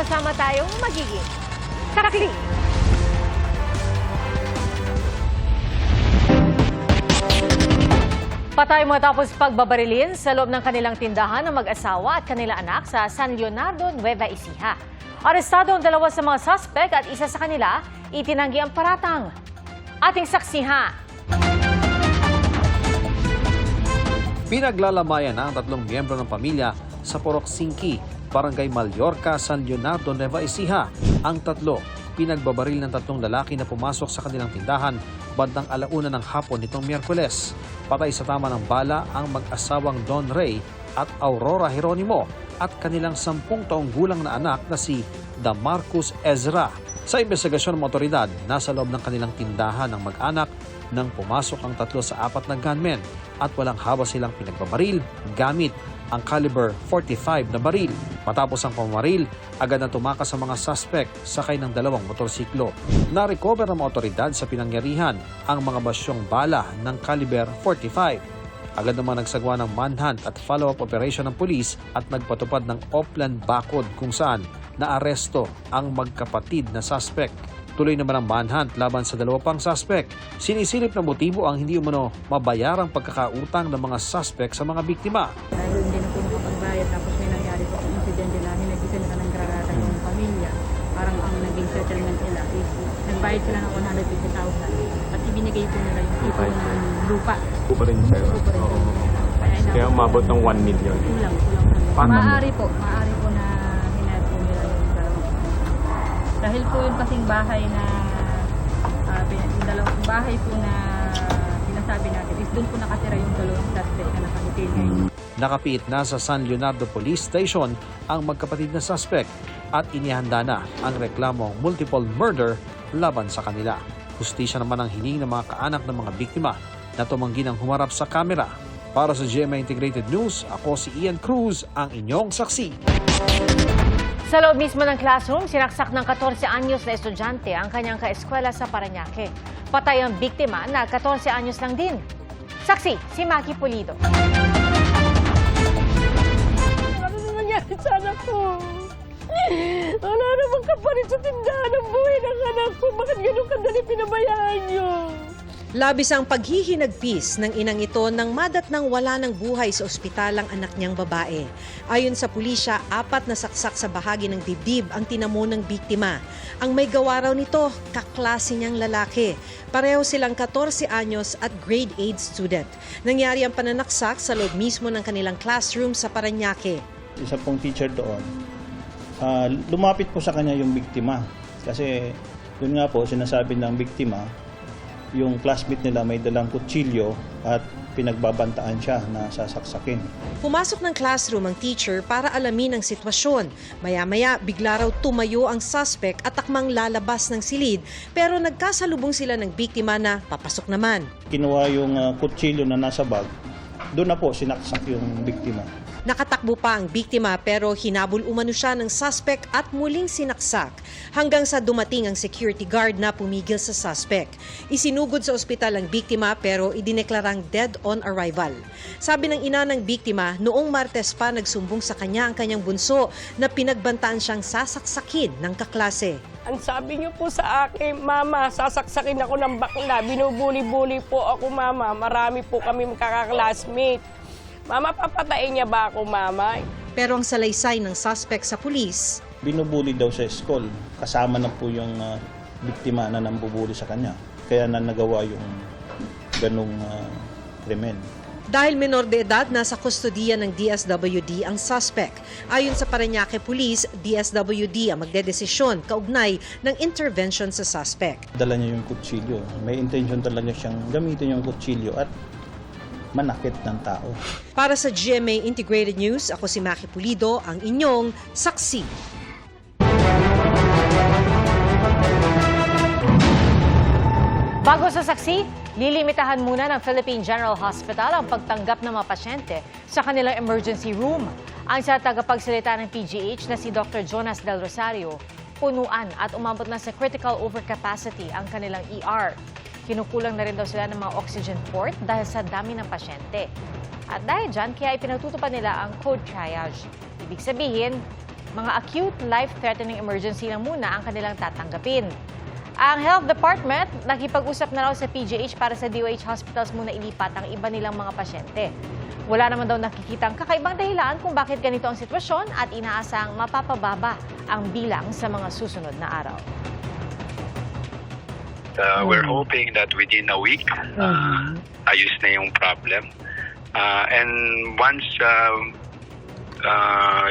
sama-sama tayong magiging karakli. Patay matapos pagbabarilin sa loob ng kanilang tindahan ng mag-asawa at kanilang anak sa San Leonardo, Nueva Ecija. Arestado ang dalawa sa mga suspect at isa sa kanila itinanggi ang paratang. Ating saksihan. Pinaglalamayan na ang tatlong miyembro ng pamilya sa Porok Singki, Barangay Mallorca, San Leonardo, Nueva Ecija. Ang tatlo, pinagbabaril ng tatlong lalaki na pumasok sa kanilang tindahan bandang 1:00 ng hapon nitong Miyerkules. Patay sa tama ng bala ang mag-asawang Don Ray at Aurora Jeronimo at kanilang 10 taong gulang na anak na si Damarcus Ezra. Sa investigasyon ng otoridad, nasa loob ng kanilang tindahan ng mag-anak nang pumasok ang tatlo sa 4 na gunmen at walang hawa silang pinagbabaril gamit ang caliber .45 na baril. Matapos ang pamamaril, agad na tumakas sa mga suspect sakay ng 2 motorsiklo. Na-recover ng mga otoridad sa pinangyarihan ang mga basyong bala ng caliber .45. Agad naman nagsagawa ng manhunt at follow-up operation ng pulis at nagpatupad ng Opland Bakod kung saan naaresto ang magkapatid na suspect. Tuloy naman ang manhunt laban sa 2 pang suspect. Sinisilip na motibo ang hindi umano mabayarang pagkakautang ng mga suspect sa mga biktima. Dahil hindi na po nakapagbayad tapos may nangyari po ang incident nila, hinagisan nila ng kararatan ng pamilya. Parang ang naging settlement nila is nagbayad sila ng 150,000 at ibinigay po nila yung tipo ng lupa. Kupa rin sa'yo. Lupa rin po. Kaya umabot ng 1 million. Kulang. Maaari po na hinayad po nila yung dalawang. Dahil po yung kasing bahay na yung dalawang bahay po na sinasabi natin is doon po nakatira yung dalawang suspect na nakadetain ngayon. Nakapiit na sa San Leonardo Police Station ang magkapatid na suspect at inihanda na ang reklamong multiple murder laban sa kanila. Hustisya naman ang hiling ng mga kaanak ng mga biktima na tumanggi ng humarap sa kamera. Para sa GMA Integrated News, ako si Ian Cruz, ang inyong saksi. Sa loob mismo ng classroom, sinaksak ng 14 anyos na estudyante ang kanyang kaeskwela sa Parañaque. Patay ang biktima na 14 anyos lang din. Saksi, si Maki Pulido. Ano na nangyari sa anak ko? Wala namang kapalit sa tindahan ng buhay ng anak ko. Bakit ganun kadali pinabayaan niyo? Labis ang paghihinagpis ng inang ito nang madatnang wala ng buhay sa ospital ang anak niyang babae. Ayon sa pulisya, 4 na saksak sa bahagi ng dibdib ang tinamo ng biktima. Ang may gawa raw nito, kaklase niyang lalaki. Pareho silang 14 anyos at grade 8 student. Nangyari ang pananaksak sa loob mismo ng kanilang classroom sa Parañaque. Isa pong teacher doon, lumapit po sa kanya yung biktima. Kasi yun nga po, sinasabi ng biktima, yung classmate nila may dalang kutsilyo at pinagbabantaan siya na sasaksakin. Pumasok ng classroom ang teacher para alamin ang sitwasyon. Maya-maya, bigla raw tumayo ang suspect at takmang lalabas ng silid pero nagkasalubong sila ng biktima na papasok naman. Kinuha yung kutsilyo na nasa bag, doon na po sinaksak yung biktima. Nakatakbo pa ang biktima pero hinabol umano siya ng suspect at muling sinaksak hanggang sa dumating ang security guard na pumigil sa suspect. Isinugod sa ospital ang biktima pero idineklarang dead on arrival. Sabi ng ina ng biktima, noong Martes pa nagsumbong sa kanya ang kanyang bunso na pinagbantaan siyang sasaksakin ng kaklase. Ang sabi niyo po sa akin, Mama, sasaksakin ako ng bakla. Binubuli-buli po ako, Mama. Marami po kami magkaklasmate. Mama, papatayin niya ba ako, Mama? Pero ang salaysay ng suspect sa pulis, Binubuli daw sa school. Kasama na po yung biktima na nambubuli sa kanya. Kaya na nagawa yung ganong krimen. dahil menor de edad, nasa kustodiya ng DSWD ang suspect. Ayon sa Parañaque Police, DSWD ang magdedesisyon kaugnay ng intervention sa suspect. Dala niya yung kutsilyo. May intention talaga siyang gamitin yung kutsilyo at manakit ng tao. Para sa GMA Integrated News, ako si Maki Pulido, ang inyong saksi. Bago sa saksi, lilimitahan muna ng Philippine General Hospital ang pagtanggap ng mga pasyente sa kanilang emergency room. Ang sa tagapagsalita ng PGH na si Dr. Jonas Del Rosario, punuan at umabot na sa critical overcapacity ang kanilang ER. Kinukulang na rin daw sila ng mga oxygen port dahil sa dami ng pasyente. At dahil dyan, kaya ipinatutupad nila ang code triage. Ibig sabihin, Mga acute life-threatening emergency lang muna ang kanilang tatanggapin. Ang Health Department, nakipag-usap na raw sa PGH para sa DOH hospitals muna ilipat ang iba nilang mga pasyente. Wala naman daw nakikitang kakaibang dahilan kung bakit ganito ang sitwasyon at inaasang mapapababa ang bilang sa mga susunod na araw. We're hoping that within a week, ayos na yung problem. And once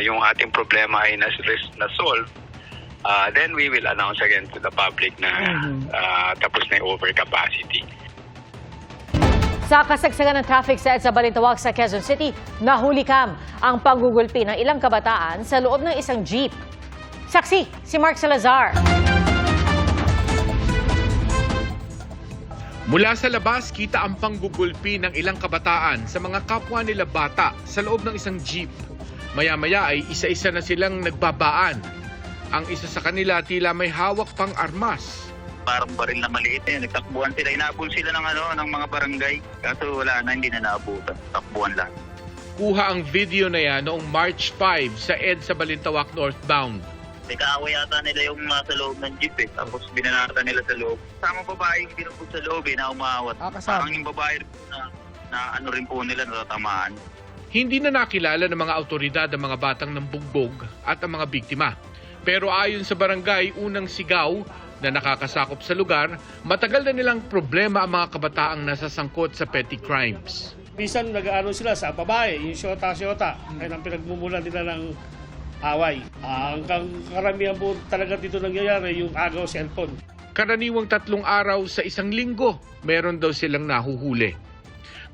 yung ating problema ay na-solve, then we will announce again to the public na tapos na yung overcapacity. Sa kasagsagan ng traffic sa EDSA Balintawak sa Quezon City, nahulikam ang panggugulpi ng ilang kabataan sa loob ng isang jeep. Saksi, si Mark Salazar. Mula sa labas, kita ang panggugulpi ng ilang kabataan sa mga kapwa nila bata sa loob ng isang jeep. Maya-maya ay isa-isa na silang nagbabaan. Ang isa sa kanila tila may hawak pang armas. Parang baril na maliit eh. Nagtakbuhan sila. Inaabol sila ng mga barangay. Kaso wala na, hindi na naabutan. Takbuhan lang. Kuha ang video na yan noong March 5 sa EDSA Balintawak northbound. May kaaway yata nila yung nasa loob ng jeep eh. Tapos binanata nila sa loob. Sama babae yung binubog sa loob na umawat. Parang yung babae na ano rin po nila natatamaan. Hindi na nakilala ng mga autoridad ang mga batang nambugbog at ang mga biktima. Pero ayon sa barangay unang sigaw na nakakasakop sa lugar, matagal na nilang problema ang mga kabataang nasasangkot sa petty crimes. Minsan nag-aano sila sa babae, yung syota-syota, ay ang pinagmumulan nila ng away. Ang karamihan po talaga dito nangyayari yung agaw cellphone. Karaniwang 3 araw sa isang linggo, meron daw silang nahuhuli.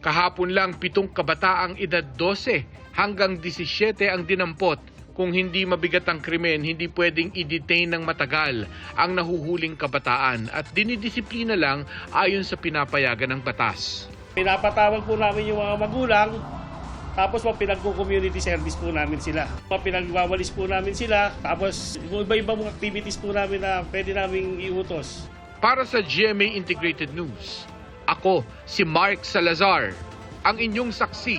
Kahapon lang 7 kabataang edad 12 hanggang 17 ang dinampot. Kung hindi mabigat ang krimen, hindi pwedeng i-detain ng matagal ang nahuhuling kabataan at dinidisiplina lang ayon sa pinapayagan ng batas. Pinapatawag po namin yung mga magulang, tapos pinagko-community service po namin sila. Pinagwawalis po namin sila, tapos iba-ibang activities po namin na pwede namin iutos. Para sa GMA Integrated News, ako si Mark Salazar, ang inyong saksi.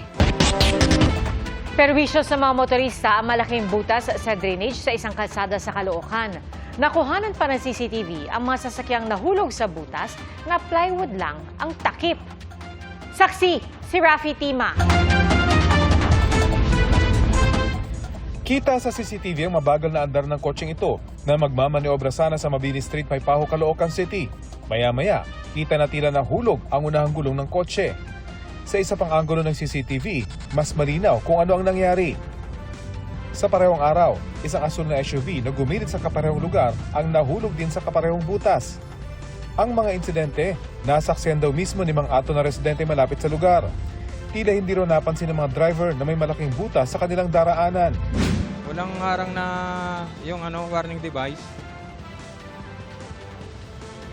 Perwisyo sa mga motorista ang malaking butas sa drainage sa isang kalsada sa Caloocan. Nakuhanan pa ng CCTV ang mga sasakyang nahulog sa butas na plywood lang ang takip. Saksi, si Rafi Tima. Kita sa CCTV ang mabagal na andar ng kotseng ito na magmamaniobra sana sa Mabini Street, Maypaho, Caloocan City. Maya-maya, kita na tila nahulog ang unahang gulong ng kotse. Sa isa pang anggulo ng CCTV, mas malinaw kung ano ang nangyari. Sa parehong araw, isang asul na SUV na gumilit sa kaparehong lugar ang nahulog din sa kaparehong butas. Ang mga insidente, nasaksihan daw mismo ni Mang Ato na residente malapit sa lugar. Tila hindi raw napansin ng mga driver na may malaking butas sa kanilang daraanan. Walang harang na yung warning device.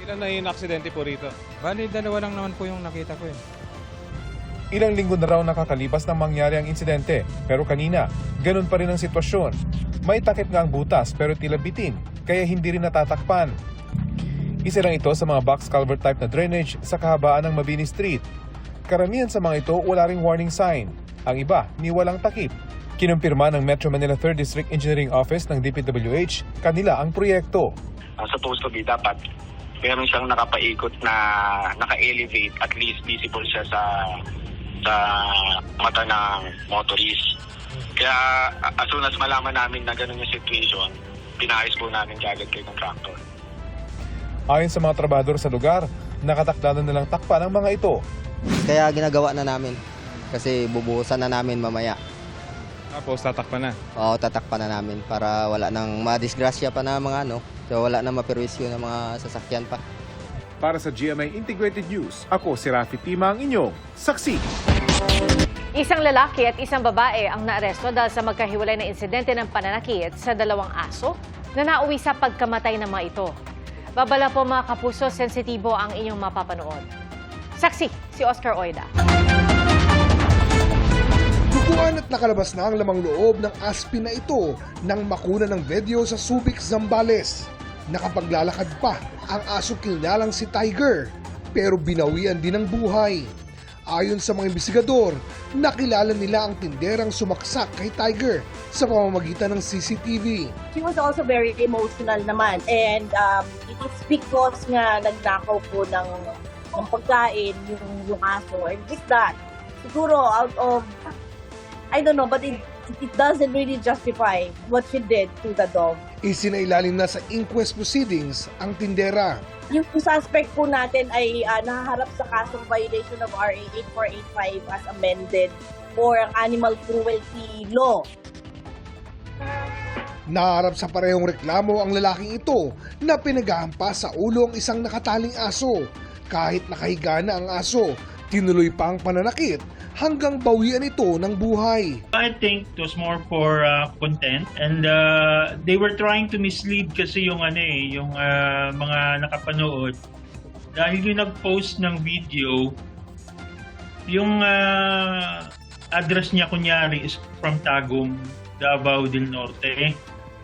Ilan na yung aksidente po rito? Bali, 2 lang naman po yung nakita ko eh. Ilang linggo na raw nakakalipas nang mangyari ang insidente, pero kanina, ganun pa rin ang sitwasyon. May takip nga ang butas pero tila bitin, kaya hindi rin natatakpan. Isa lang ito sa mga box culvert type na drainage sa kahabaan ng Mabini Street. Karamihan sa mga ito wala ring warning sign. Ang iba, ni walang takip. Kinumpirma ng Metro Manila 3rd District Engineering Office ng DPWH, kanila ang proyekto. Supposed to be dapat meron siyang nakapaikot na naka-elevate, at least visible siya sa mata ng motorist. Kaya as soon as malaman namin na ganun yung situation, pinayos po namin kagad kay contractor. Ayon sa mga trabahador sa lugar, nakatakda na nilang takpan ang mga ito. Kaya ginagawa na namin kasi bubuhusan na namin mamaya. Tapos tatakpan na? Oo, tatakpan na namin para wala nang madisgrasya pa na mga so wala nang maperwisyo ng mga sasakyan pa. Para sa GMA Integrated News, ako si Rafi Tima, ang inyong saksi. Isang lalaki at isang babae ang naaresto dahil sa magkahiwalay na insidente ng pananakit sa 2 aso na nauwi sa pagkamatay ng mga ito. Babala po mga kapuso, sensitibo ang inyong mapapanood. Saksi, si Oscar Oida. Duguan at nakalabas na ang lamang loob ng aspin na ito nang makuna ng video sa Subic, Zambales. Nakapaglalakad pa ang aso kilnalang si Tiger pero binawian din ng buhay. Ayon sa mga investigador, nakilala nila ang tinderang sumaksak kay Tiger sa pamamagitan ng CCTV. She was also very emotional naman, and it is because nga nagnakaw po ng pagkain yung aso, and with that, siguro out of, I don't know, but it doesn't really justify what she did to the dog. Isinailalim na sa inquest proceedings ang tindera. Yung suspect po natin ay nahaharap sa kasong violation of RA 8485 as amended for animal cruelty law. Naharap sa parehong reklamo ang lalaking ito na pinaghahampas sa ulo ang isang nakataling aso. Kahit nakahiga na ang aso, tinuloy pa ang pananakit hanggang bawian ito ng buhay. I think it was more for content, and they were trying to mislead kasi yung mga nakapanood, dahil yung nag-post ng video, yung address niya kunyari is from Tagum, Davao del Norte.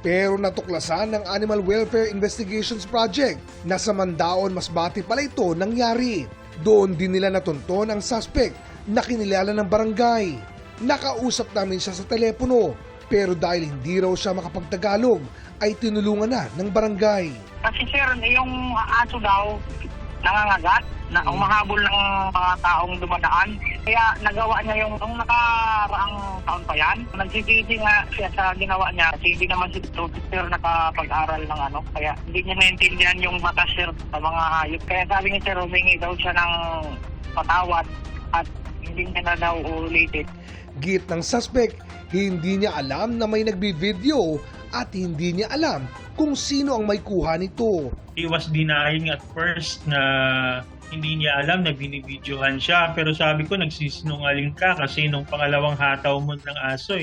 Pero natuklasan ng Animal Welfare Investigations Project na sa Mandaon, Masbate pala ito nangyari. Doon din nila natunton ang suspect na kinilala ng barangay. Nakausap namin siya sa telepono, pero dahil hindi raw siya makapagtagalog, ay tinulungan na ng barangay. Kasi sir, yung aso daw, nangangagat, na umahabol ng mga taong dumadaan. Kaya nagawa niya yung nakaraang taon pa yan. Nagsisisi nga siya sa ginawa niya kasi hindi naman si sir nakapag-aral ng kaya hindi niya naintindihan yung mata sir sa mga hayop. Kaya sabi niya sir, humingi daw siya ng patawad at hindi niya na daw ulitin. Git ng suspect, hindi niya alam na may nagbi-video at hindi niya alam kung sino ang may kuha nito. He was denying at first na hindi niya alam na binibidyohan siya, pero sabi ko nagsisinungaling ka kasi nung pangalawang hataw mo ng aso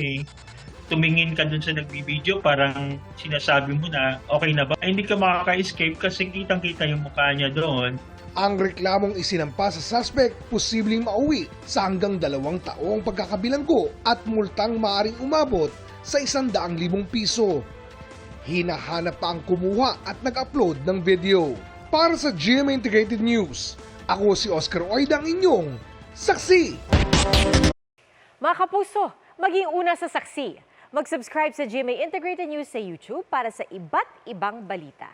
tumingin ka dun sa nagbibideo, parang sinasabi mo na okay na ba? Ay, hindi ka makaka-escape kasi kitang-kita yung mukha niya doon. Ang reklamong isinampa sa suspect, posibleng mauwi sa hanggang 2 taong pagkakabilanggo at multang maaring umabot sa 100,000 piso. Hinahanap pa ang kumuha at nag-upload ng video. Para sa GMA Integrated News, ako si Oscar Oida, ang inyong saksi. Mga kapuso, maging una sa saksi. Mag-subscribe sa GMA Integrated News sa YouTube para sa iba't ibang balita.